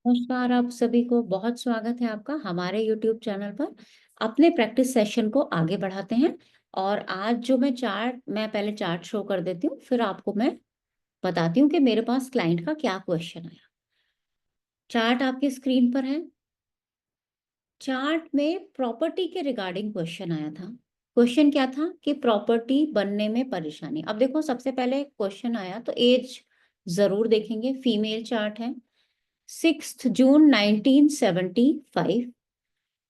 नमस्कार, आप सभी को बहुत स्वागत है आपका हमारे YouTube चैनल पर। अपने प्रैक्टिस सेशन को आगे बढ़ाते हैं। और आज जो मैं पहले चार्ट शो कर देती हूँ, फिर आपको मैं बताती हूँ कि मेरे पास क्लाइंट का क्या क्वेश्चन आया। चार्ट आपके स्क्रीन पर है। चार्ट में प्रॉपर्टी के रिगार्डिंग क्वेश्चन आया था। क्वेश्चन क्या था कि प्रॉपर्टी बनने में परेशानी। अब देखो, सबसे पहले क्वेश्चन आया तो एज जरूर देखेंगे। फीमेल चार्ट है। 6 जून 1975,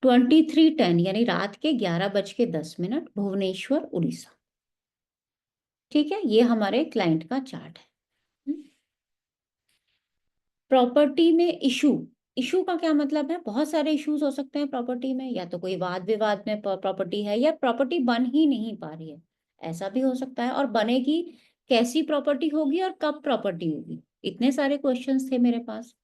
23:10 यानी रात के 11:10, भुवनेश्वर उड़ीसा। ठीक है, ये हमारे क्लाइंट का चार्ट है। प्रॉपर्टी में इशू। इशू का क्या मतलब है? बहुत सारे इश्यूज हो सकते हैं प्रॉपर्टी में। या तो कोई वाद विवाद में प्रॉपर्टी है, या प्रॉपर्टी बन ही नहीं पा रही है, ऐसा भी हो सकता है। और बनेगी कैसी प्रॉपर्टी होगी और कब प्रॉपर्टी होगी, इतने सारे क्वेश्चंस थे मेरे पास।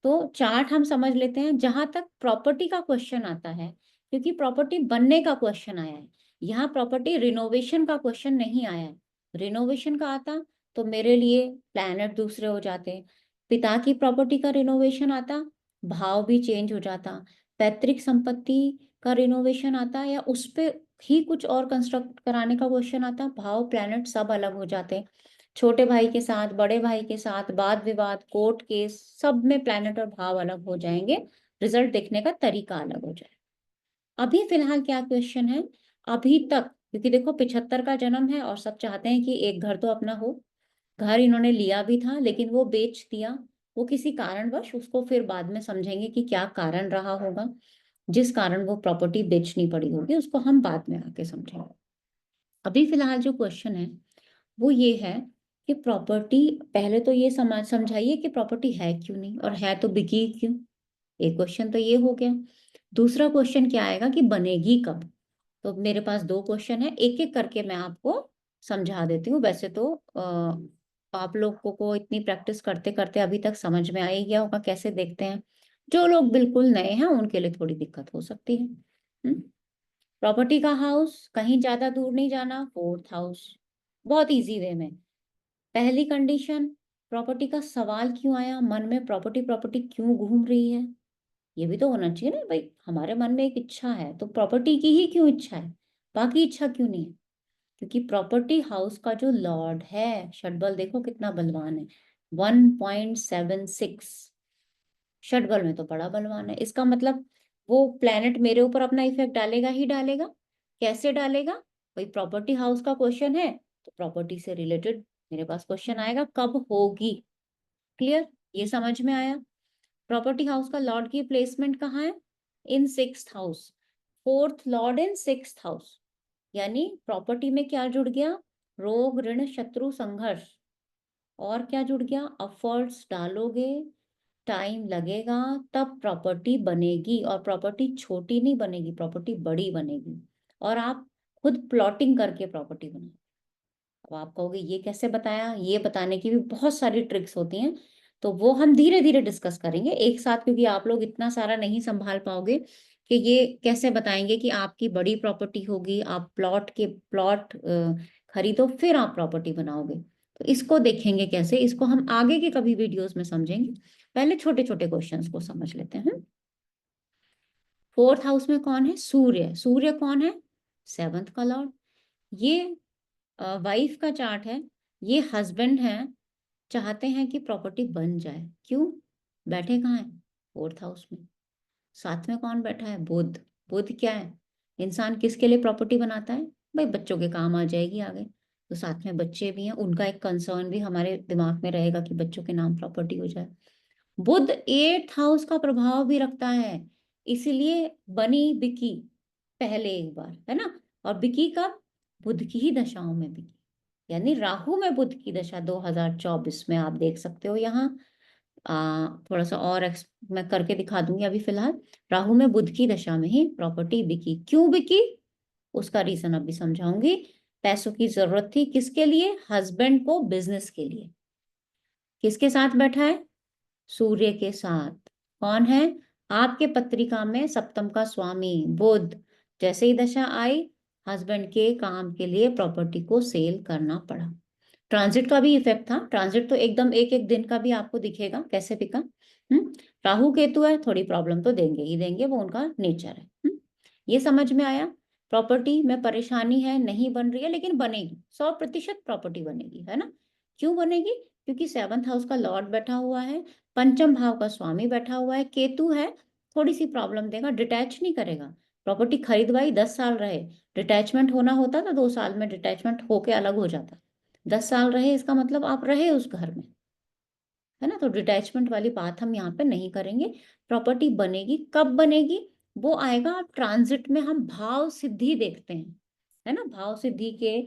तो चार्ट हम समझ लेते हैं। जहां तक प्रॉपर्टी का क्वेश्चन आता है, क्योंकि प्रॉपर्टी बनने का क्वेश्चन आया है, यहाँ प्रॉपर्टी रिनोवेशन का क्वेश्चन नहीं आया है। रिनोवेशन का आता तो मेरे लिए प्लैनेट दूसरे हो जाते। पिता की प्रॉपर्टी का रिनोवेशन आता, भाव भी चेंज हो जाता। पैतृक संपत्ति का रिनोवेशन आता, या उस पे ही कुछ और कंस्ट्रक्ट कराने का क्वेश्चन आता, भाव प्लैनेट सब अलग हो जाते। छोटे भाई के साथ, बड़े भाई के साथ, वाद विवाद, कोर्ट केस, सब में प्लैनेट और भाव अलग हो जाएंगे। रिजल्ट देखने का तरीका अलग हो जाए। अभी फिलहाल क्या क्वेश्चन है? अभी तक, क्योंकि देखो 75 का जन्म है और सब चाहते हैं कि एक घर तो अपना हो। घर इन्होंने लिया भी था, लेकिन वो बेच दिया। वो किसी कारणवश, उसको फिर बाद में समझेंगे कि क्या कारण रहा होगा जिस कारण वो प्रॉपर्टी बेचनी पड़ी होगी, उसको हम बाद में आके समझेंगे। अभी फिलहाल जो क्वेश्चन है वो ये है कि प्रॉपर्टी, पहले तो ये समझाइए कि प्रॉपर्टी है क्यों नहीं, और है तो बिकी क्यों। एक क्वेश्चन तो ये हो गया। दूसरा क्वेश्चन क्या आएगा कि बनेगी कब। तो मेरे पास दो क्वेश्चन है, एक एक करके मैं आपको समझा देती हूँ। वैसे तो आप लोगों को इतनी प्रैक्टिस करते करते अभी तक समझ में आ ही गया होगा कैसे देखते हैं। जो लोग बिल्कुल नए हैं उनके लिए थोड़ी दिक्कत हो सकती है। प्रॉपर्टी का हाउस, कहीं ज्यादा दूर नहीं जाना, फोर्थ हाउस। बहुत इजी वे में। पहली कंडीशन, प्रॉपर्टी का सवाल क्यों आया मन में, प्रॉपर्टी प्रॉपर्टी क्यों घूम रही है, ये भी तो होना चाहिए ना भाई। हमारे मन में एक इच्छा है तो प्रॉपर्टी की ही क्यों इच्छा है, बाकी इच्छा क्यों नहीं है? क्योंकि प्रॉपर्टी हाउस का जो लॉर्ड है, षटबल देखो कितना बलवान है, 1.76। षटबल में तो बड़ा बलवान है। इसका मतलब वो प्लेनेट मेरे ऊपर अपना इफेक्ट डालेगा ही डालेगा। कैसे डालेगा? भाई प्रॉपर्टी हाउस का क्वेश्चन है, तो प्रॉपर्टी से रिलेटेड मेरे पास क्वेश्चन आएगा, कब होगी। क्लियर? ये समझ में आया। प्रॉपर्टी हाउस का लॉर्ड की प्लेसमेंट कहाँ है? इन सिक्स्थ हाउस। फोर्थ लॉर्ड इन सिक्स्थ हाउस, यानी प्रॉपर्टी में क्या जुड़ गया? रोग, ऋण, शत्रु, संघर्ष। और क्या जुड़ गया? एफर्ट्स डालोगे, टाइम लगेगा, तब प्रॉपर्टी बनेगी। और प्रॉपर्टी छोटी नहीं बनेगी, प्रॉपर्टी बड़ी बनेगी। और आप खुद प्लॉटिंग करके प्रॉपर्टी बनाओ। अब आप कहोगे ये कैसे बताया? ये बताने की भी बहुत सारी ट्रिक्स होती हैं, तो वो हम धीरे धीरे डिस्कस करेंगे एक साथ, क्योंकि आप लोग इतना सारा नहीं संभाल पाओगे कि ये कैसे बताएंगे कि आपकी बड़ी प्रॉपर्टी होगी, आप प्लॉट खरीदो, फिर आप प्रॉपर्टी बनाओगे। तो इसको देखेंगे कैसे, इसको हम आगे के कभी वीडियोस में समझेंगे। पहले छोटे छोटे क्वेश्चंस को समझ लेते हैं। फोर्थ हाउस में कौन है? सूर्य। सूर्य कौन है? सेवंथ का लॉर्ड। ये वाइफ का चार्ट है। ये हस्बैंड है, चाहते हैं कि प्रॉपर्टी बन जाए। क्यों? बैठे कहाँ है? फोर्थ हाउस में। साथ में कौन बैठा है? बुध। बुध क्या है? इंसान किसके लिए प्रॉपर्टी बनाता है? भाई बच्चों के काम आ जाएगी आगे। तो साथ में बच्चे भी हैं, उनका एक कंसर्न भी हमारे दिमाग में रहेगा कि बच्चों के नाम प्रॉपर्टी हो जाए। बुध एट्थ हाउस का प्रभाव भी रखता है, इसीलिए बनी बिकी पहले एक बार, है ना। और बिकी कब? बुध की ही दशाओं में बिकी। यानी राहु में बुध की दशा 2024 में आप देख सकते हो यहाँ। थोड़ा सा और मैं करके दिखा दूंगी। अभी फिलहाल राहु में बुध की दशा में ही प्रॉपर्टी बिकी। क्यों बिकी? उसका रीजन अभी समझाऊंगी। पैसों की जरूरत थी, किसके लिए? हस्बैंड को, बिजनेस के लिए। किसके साथ बैठा है? सूर्य के साथ। कौन है? आपके पत्रिका में सप्तम का स्वामी बुध। जैसे ही दशा आई, हस्बैंड के काम के लिए प्रॉपर्टी को सेल करना पड़ा। ट्रांजिट का भी इफेक्ट था। ट्रांजिट तो एकदम एक एक दिन का भी आपको दिखेगा कैसे बिका। राहु केतु है, थोड़ी प्रॉब्लम तो देंगे ही देंगे, वो उनका नेचर है। ये समझ में आया। प्रॉपर्टी में परेशानी है, नहीं बन रही है, लेकिन बनेगी, 100% प्रॉपर्टी बनेगी, है ना। क्यों बनेगी? क्योंकि 7th हाउस का लॉर्ड बैठा हुआ है, पंचम भाव का स्वामी बैठा हुआ है, केतु है, थोड़ी सी प्रॉब्लम देगा, डिटैच नहीं करेगा। प्रॉपर्टी खरीदवाई 10 साल रहे, डिटैचमेंट होना होता तो 2 साल में डिटैचमेंट होके अलग हो जाता। 10 साल रहे, इसका मतलब आप रहे उस घर में, है ना। तो डिटैचमेंट वाली बात हम यहाँ पे नहीं करेंगे। प्रॉपर्टी बनेगी, कब बनेगी? वो आएगा ट्रांजिट में। हम भाव सिद्धि देखते हैं, है ना। भाव सिद्धि के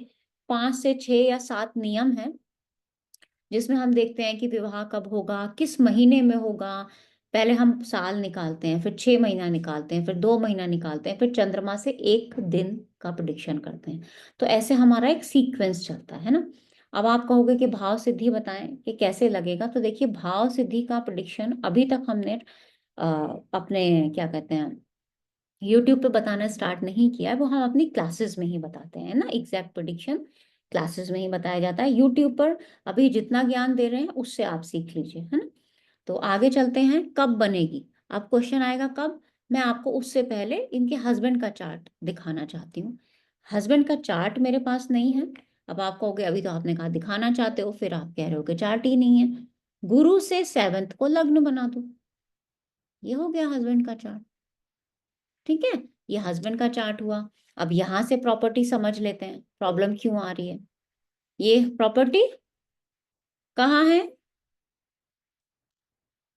5 से 6 या 7 नियम हैं, जिसमें हम देखते हैं कि विवाह कब होगा, किस महीने में होगा। पहले हम साल निकालते हैं, फिर 6 महीना निकालते हैं, फिर 2 महीना निकालते हैं, फिर चंद्रमा से एक दिन का प्रिडिक्शन करते हैं। तो ऐसे हमारा एक सीक्वेंस चलता है ना। अब आप कहोगे कि भाव सिद्धि बताएं कि कैसे लगेगा। तो देखिए, भाव सिद्धि का प्रिडिक्शन अभी तक हमने अपने क्या कहते हैं यूट्यूब पे बताना स्टार्ट नहीं किया है। वो हम अपनी क्लासेस में ही बताते हैं ना। एग्जैक्ट प्रेडिक्शन क्लासेस में ही बताया जाता है। यूट्यूब पर अभी जितना ज्ञान दे रहे हैं उससे आप सीख लीजिए, है ना। तो आगे चलते हैं, कब बनेगी। अब क्वेश्चन आएगा कब। मैं आपको उससे पहले इनके हस्बैंड का चार्ट दिखाना चाहती हूँ। हस्बैंड का चार्ट मेरे पास नहीं है। अब आप कहोगे अभी तो आपने कहा दिखाना चाहते हो, फिर आप कह रहे हो कि चार्ट ही नहीं है। गुरु से 7th को लग्न बना दो, ये हो गया हस्बैंड का चार्ट। ठीक है, ये हस्बैंड का चार्ट हुआ। अब यहां से प्रॉपर्टी समझ लेते हैं, प्रॉब्लम क्यों आ रही है। ये प्रॉपर्टी कहाँ है?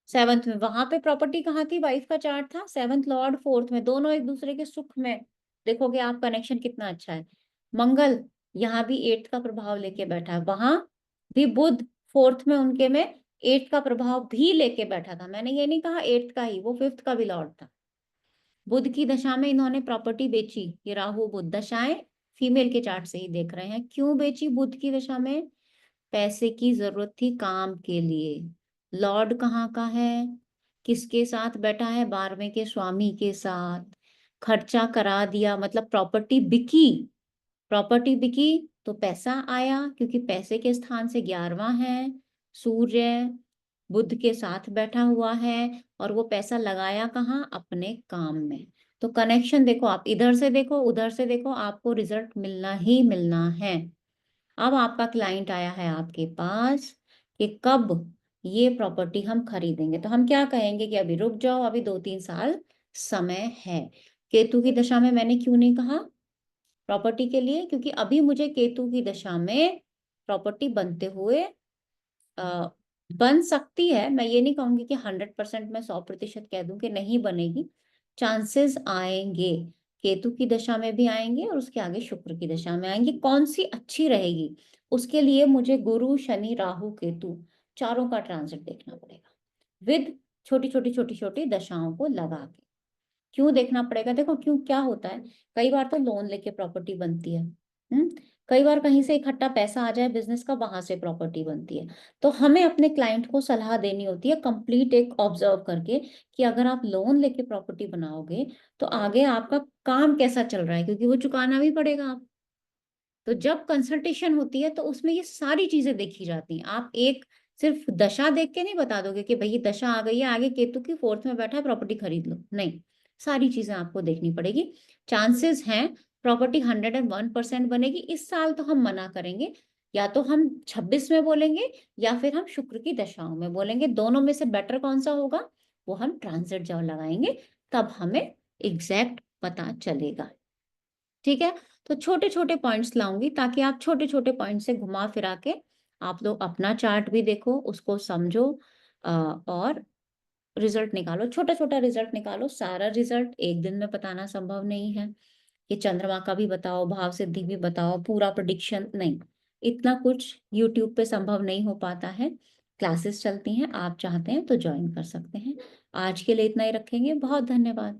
7th में। वहां पे प्रॉपर्टी कहाँ थी? वाइफ का चार्ट था, 7th लॉर्ड 4th में, दोनों एक दूसरे के सुख में। देखोगे आप कनेक्शन कितना अच्छा है। मंगल यहाँ भी 8th का प्रभाव लेके बैठा है, वहां भी बुध 4th में उनके में 8th का प्रभाव भी लेके बैठा था। मैंने ये नहीं कहा 8th का ही, वो 5th का भी लॉर्ड था। बुध की दशा में इन्होंने प्रॉपर्टी बेची। ये राहु बुध दशाएं फीमेल के चार्ट से ही देख रहे हैं। क्यों बेची बुध की दशा में? पैसे की जरूरत थी काम के लिए। लॉर्ड कहाँ का है? किसके साथ बैठा है? 12वें के स्वामी के साथ। खर्चा करा दिया, मतलब प्रॉपर्टी बिकी। प्रॉपर्टी बिकी तो पैसा आया, क्योंकि पैसे के स्थान से 11वां है सूर्य, बुध के साथ बैठा हुआ है। और वो पैसा लगाया कहाँ? अपने काम में। तो कनेक्शन देखो, आप इधर से देखो उधर से देखो, आपको रिजल्ट मिलना ही मिलना है। अब आपका क्लाइंट आया है आपके पास कि कब ये प्रॉपर्टी हम खरीदेंगे, तो हम क्या कहेंगे कि अभी रुक जाओ, अभी 2-3 साल समय है। केतु की दशा में मैंने क्यों नहीं कहा प्रॉपर्टी के लिए? क्योंकि अभी मुझे केतु की दशा में प्रॉपर्टी बनते हुए अ, बन सकती है। मैं ये नहीं कहूंगी कि 100%, मैं 100% कह दूं कि नहीं बनेगी। चांसेस आएंगे, केतु की दशा में भी आएंगे और उसके आगे शुक्र की दशा में आएंगे। कौन सी अच्छी रहेगी, उसके लिए मुझे गुरु शनि राहु केतु चारों का ट्रांजिट देखना पड़ेगा, विद छोटी छोटी छोटी छोटी दशाओं को लगा के। क्यों देखना पड़ेगा? देखो क्यों, क्या होता है, कई बार तो लोन लेके प्रॉपर्टी बनती है। कई बार कहीं से इकट्ठा पैसा आ जाए बिजनेस का, वहां से प्रॉपर्टी बनती है। तो हमें अपने क्लाइंट को सलाह देनी होती है कंप्लीट एक ऑब्जर्व करके, कि अगर आप लोन लेके प्रॉपर्टी बनाओगे तो आगे आपका काम कैसा चल रहा है, क्योंकि वो चुकाना भी पड़ेगा आप। तो जब कंसल्टेशन होती है तो उसमें ये सारी चीजें देखी जाती हैं। आप एक सिर्फ दशा देख के नहीं बता दोगे कि भाई ये दशा आ गई है आगे केतु की 4th में बैठा है प्रॉपर्टी खरीद लो, नहीं। सारी चीजें आपको देखनी पड़ेगी। चांसेस हैं प्रॉपर्टी 101% बनेगी। इस साल तो हम मना करेंगे, या तो हम 26 में बोलेंगे या फिर हम शुक्र की दशाओं में बोलेंगे। दोनों में से बेटर कौन सा होगा वो हम ट्रांजिट जब लगाएंगे तब हमें एग्जैक्ट पता चलेगा। ठीक है, तो छोटे छोटे पॉइंट्स लाऊंगी ताकि आप छोटे छोटे पॉइंट से घुमा फिरा के आप लोग अपना चार्ट भी देखो, उसको समझो, और रिजल्ट निकालो। छोटा छोटा रिजल्ट निकालो, सारा रिजल्ट एक दिन में बताना संभव नहीं है। कि चंद्रमा का भी बताओ, भाव सिद्धि भी बताओ, पूरा प्रेडिक्शन नहीं, इतना कुछ यूट्यूब पे संभव नहीं हो पाता है। क्लासेस चलती हैं, आप चाहते हैं तो ज्वाइन कर सकते हैं। आज के लिए इतना ही रखेंगे, बहुत धन्यवाद।